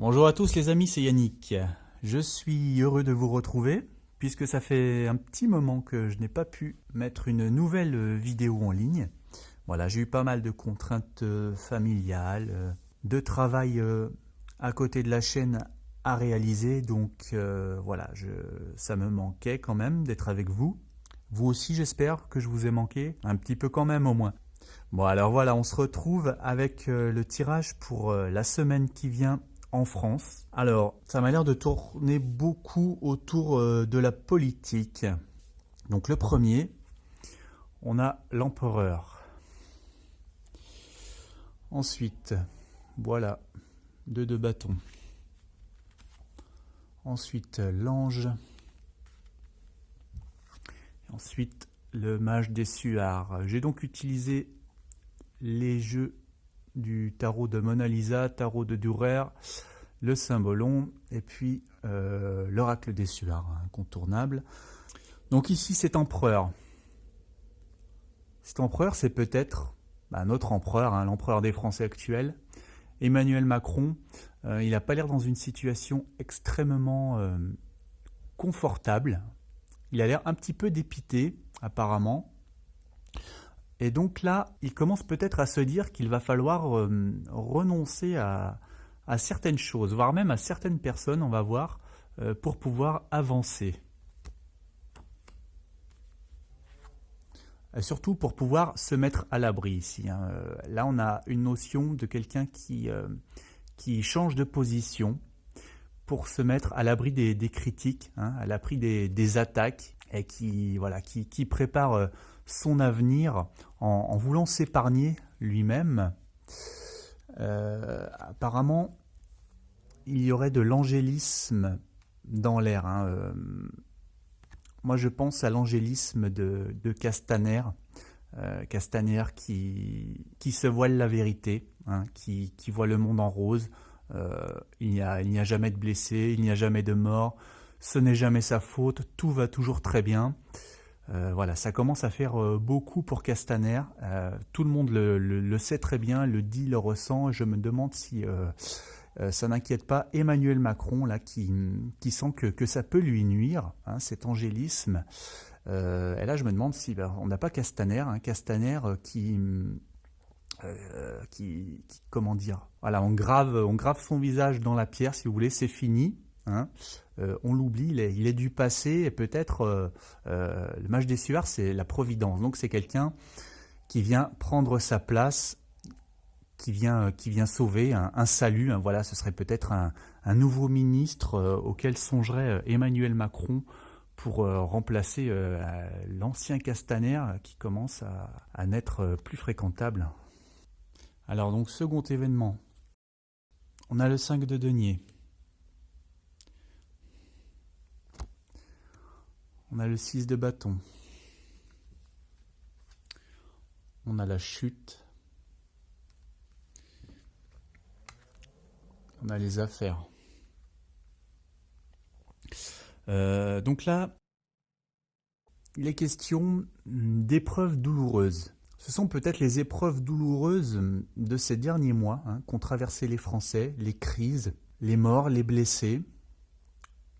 Bonjour à tous les amis, c'est Yannick. Je suis heureux de vous retrouver puisque ça fait un petit moment que je n'ai pas pu mettre une nouvelle vidéo en ligne. Voilà, j'ai eu pas mal de contraintes familiales, de travail à côté de la chaîne à réaliser, donc voilà, ça me manquait quand même d'être avec vous. Vous aussi, j'espère que je vous ai manqué, un petit peu quand même au moins. Bon, alors voilà, on se retrouve avec le tirage pour la semaine qui vient en France. Alors, ça m'a l'air de tourner beaucoup autour de la politique. Donc le premier, on a l'empereur. Ensuite, voilà, deux bâtons. Ensuite, l'ange. Ensuite, le mage des suards. J'ai donc utilisé les jeux du tarot de Mona Lisa, tarot de Dürer, le symbolon et puis l'oracle des suards, incontournable. Donc ici, cet empereur. Cet empereur, c'est peut-être notre empereur, l'empereur des Français actuels, Emmanuel Macron. Il n'a pas l'air dans une situation extrêmement confortable. Il a l'air un petit peu dépité, apparemment. Et donc là, il commence peut-être à se dire qu'il va falloir renoncer à certaines choses, voire même à certaines personnes, on va voir, pour pouvoir avancer. Surtout pour pouvoir se mettre à l'abri ici. Là, on a une notion de quelqu'un qui change de position pour se mettre à l'abri des critiques, à l'abri des attaques, et qui prépare son avenir en voulant s'épargner lui-même. Apparemment, il y aurait de l'angélisme dans l'air. Moi, je pense à l'angélisme de Castaner. Castaner qui se voile la vérité, qui voit le monde en rose. Il n'y a jamais de blessés, il n'y a jamais de morts, ce n'est jamais sa faute, tout va toujours très bien. Voilà, ça commence à faire beaucoup pour Castaner. Tout le monde le sait très bien, le dit, le ressent. Je me demande si ça n'inquiète pas Emmanuel Macron, là, qui sent que ça peut lui nuire, cet angélisme. Et là, je me demande si on n'a pas Castaner, Castaner comment dire, voilà, on grave son visage dans la pierre, si vous voulez, c'est fini. On l'oublie, il est du passé, et peut-être le mage des suards, c'est la providence. Donc c'est quelqu'un qui vient prendre sa place, qui vient sauver un salut. Voilà, ce serait peut-être un nouveau ministre auquel songerait Emmanuel Macron pour remplacer l'ancien Castaner qui commence à n'être plus fréquentable. Alors donc, second événement, on a le 5 de denier. On a le 6 de bâton. On a la chute. On a les affaires. Donc là, il est question d'épreuves douloureuses. Ce sont peut-être les épreuves douloureuses de ces derniers mois qu'ont traversé les Français, les crises, les morts, les blessés,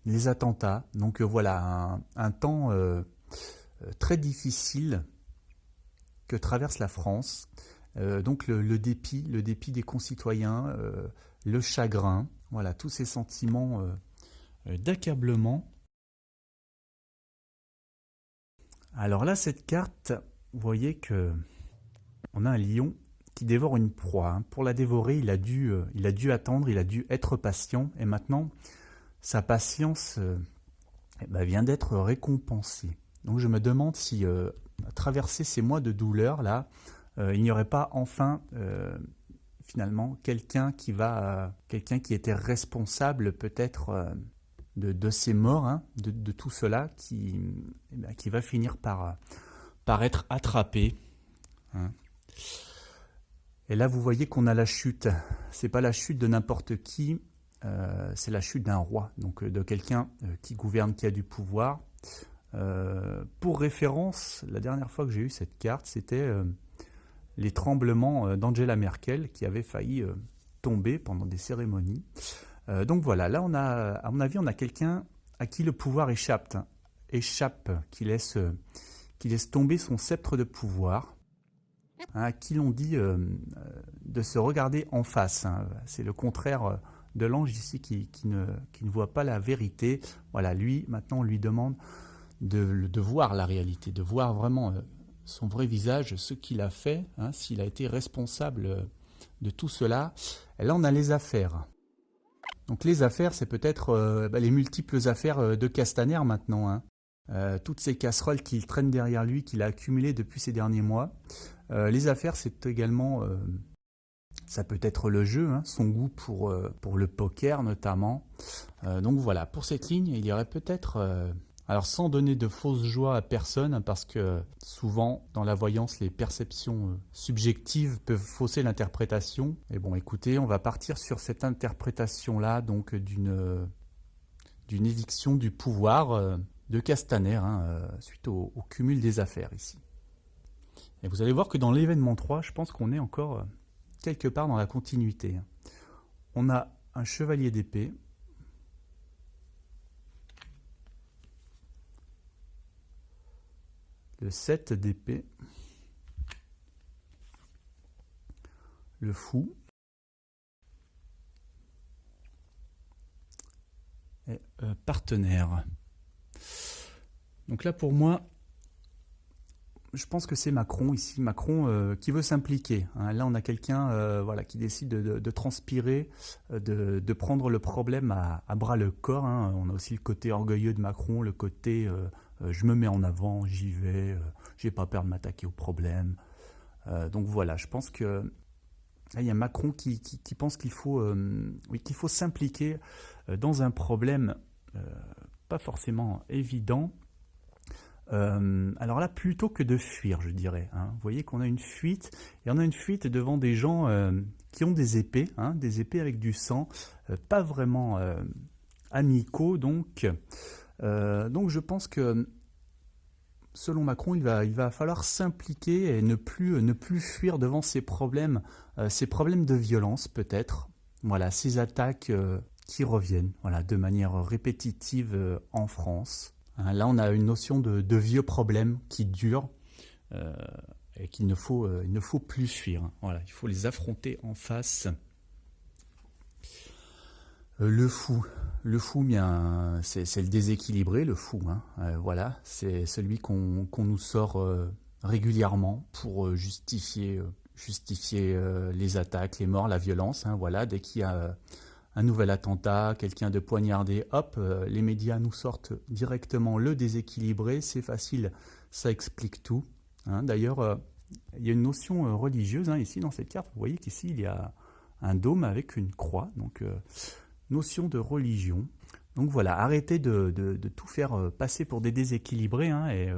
les attentats. Donc voilà, un temps très difficile que traverse la France. Donc le dépit des concitoyens, le chagrin, voilà, tous ces sentiments d'accablement. Alors là, cette carte, vous voyez que on a un lion qui dévore une proie. Pour la dévorer, il a dû attendre, il a dû être patient, et maintenant, sa patience vient d'être récompensée. Donc je me demande si, à traverser ces mois de douleur, là, il n'y aurait pas enfin, finalement, quelqu'un qui était responsable peut-être de ces morts, de tout cela, qui va finir par être attrapé. Et là, vous voyez qu'on a la chute. C'est pas la chute de n'importe qui, c'est la chute d'un roi, donc de quelqu'un qui gouverne, qui a du pouvoir. Pour référence, la dernière fois que j'ai eu cette carte, c'était les tremblements d'Angela Merkel qui avait failli tomber pendant des cérémonies. Donc voilà, là, à mon avis, on a quelqu'un à qui le pouvoir échappe, qui laisse tomber son sceptre de pouvoir, hein, à qui l'on dit de se regarder en face. Hein. C'est le contraire de l'ange ici qui ne voit pas la vérité. Voilà, lui, maintenant, on lui demande de voir la réalité, de voir vraiment son vrai visage, ce qu'il a fait, hein, s'il a été responsable de tout cela. Et là, on a les affaires. Donc les affaires, c'est peut-être les multiples affaires de Castaner maintenant. Hein. Toutes ces casseroles qu'il traîne derrière lui, qu'il a accumulées depuis ces derniers mois. Les affaires, c'est également, ça peut être le jeu, hein, son goût pour le poker notamment. Donc voilà, pour cette ligne, il y aurait peut-être... alors sans donner de fausses joies à personne, parce que souvent dans la voyance, les perceptions subjectives peuvent fausser l'interprétation. Et bon, écoutez, on va partir sur cette interprétation-là, donc d'une éviction du pouvoir de Castaner, hein, suite au cumul des affaires ici. Et vous allez voir que dans l'événement 3, je pense qu'on est encore quelque part dans la continuité. On a un chevalier d'épée, le 7 d'épée, le fou, et partenaire. Donc là pour moi, je pense que c'est Macron ici, Macron qui veut s'impliquer. Hein. Là on a quelqu'un voilà, qui décide de transpirer, de prendre le problème à bras le corps. Hein. On a aussi le côté orgueilleux de Macron, le côté... je me mets en avant, j'y vais, j'ai pas peur de m'attaquer au problème. Donc voilà, je pense que là, il y a Macron qui pense qu'il faut, qu'il faut s'impliquer dans un problème pas forcément évident. Alors là, plutôt que de fuir, je dirais. Hein. Vous voyez qu'on a une fuite, et on a une fuite devant des gens qui ont des épées, hein, des épées avec du sang, pas vraiment amicaux, donc je pense que, selon Macron, il va falloir s'impliquer et ne plus fuir devant ces problèmes de violence peut-être. Voilà, ces attaques qui reviennent, voilà, de manière répétitive en France. Hein, là, on a une notion de vieux problèmes qui durent et qu'il ne faut plus fuir. Voilà, il faut les affronter en face. Le fou, bien, c'est le déséquilibré, le fou. Hein. Voilà, c'est celui qu'on nous sort régulièrement pour justifier les attaques, les morts, la violence. Hein. Voilà, dès qu'il y a un nouvel attentat, quelqu'un de poignardé, hop, les médias nous sortent directement le déséquilibré. C'est facile, ça explique tout. Hein. D'ailleurs, il y a une notion religieuse hein, ici dans cette carte. Vous voyez qu'ici il y a un dôme avec une croix. Donc notion de religion. Donc voilà, arrêtez de tout faire passer pour des déséquilibrés hein, et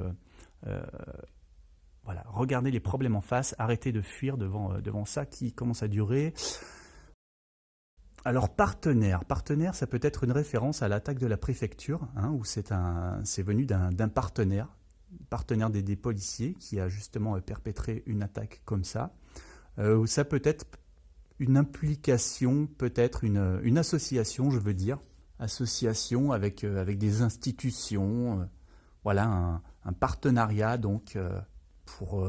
voilà, regardez les problèmes en face, arrêtez de fuir devant ça qui commence à durer. Alors partenaire, ça peut être une référence à l'attaque de la préfecture, hein, où c'est venu d'un partenaire des policiers qui a justement perpétré une attaque comme ça. Ou ça peut être une implication, peut-être une association, je veux dire, association avec des institutions, voilà, un partenariat donc pour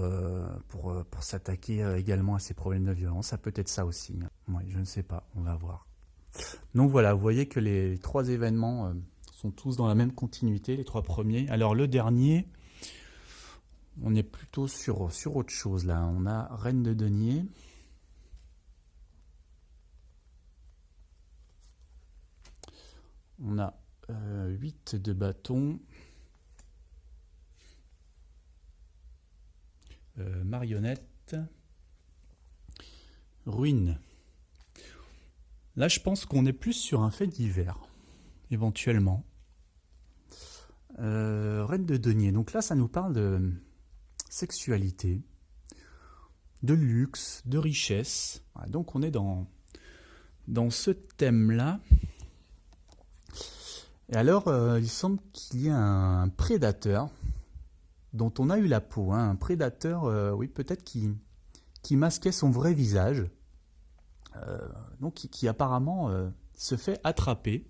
s'attaquer également à ces problèmes de violence. Ça peut être ça aussi. Oui, je ne sais pas, on va voir. Donc voilà, vous voyez que les trois événements sont tous dans la même continuité, les trois premiers. Alors le dernier, on est plutôt sur autre chose là. On a Reine de denier. On a 8 de bâton, marionnette, ruine. Là, je pense qu'on est plus sur un fait divers, éventuellement. Reine de denier. Donc là, ça nous parle de sexualité, de luxe, de richesse. Voilà, donc on est dans ce thème-là. Et alors, il semble qu'il y ait un prédateur dont on a eu la peau. Hein, un prédateur, oui, peut-être qui masquait son vrai visage. Donc, qui apparemment se fait attraper.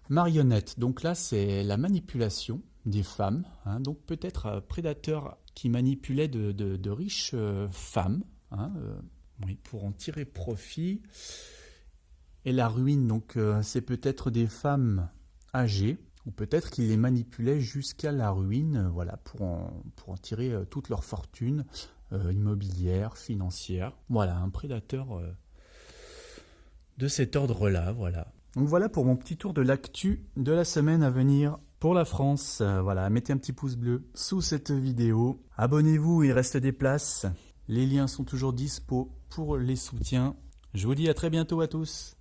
Marionnette, donc là c'est la manipulation des femmes, hein, donc peut-être un prédateur qui manipulait de riches femmes, hein, oui, pour en tirer profit. Et la ruine, donc c'est peut-être des femmes âgées, ou peut-être qu'il les manipulait jusqu'à la ruine, voilà, pour en tirer toute leur fortune immobilière, financière. Voilà, un prédateur de cet ordre-là, voilà. Donc voilà pour mon petit tour de l'actu de la semaine à venir pour la France. Voilà, mettez un petit pouce bleu sous cette vidéo. Abonnez-vous, il reste des places. Les liens sont toujours dispo pour les soutiens. Je vous dis à très bientôt à tous.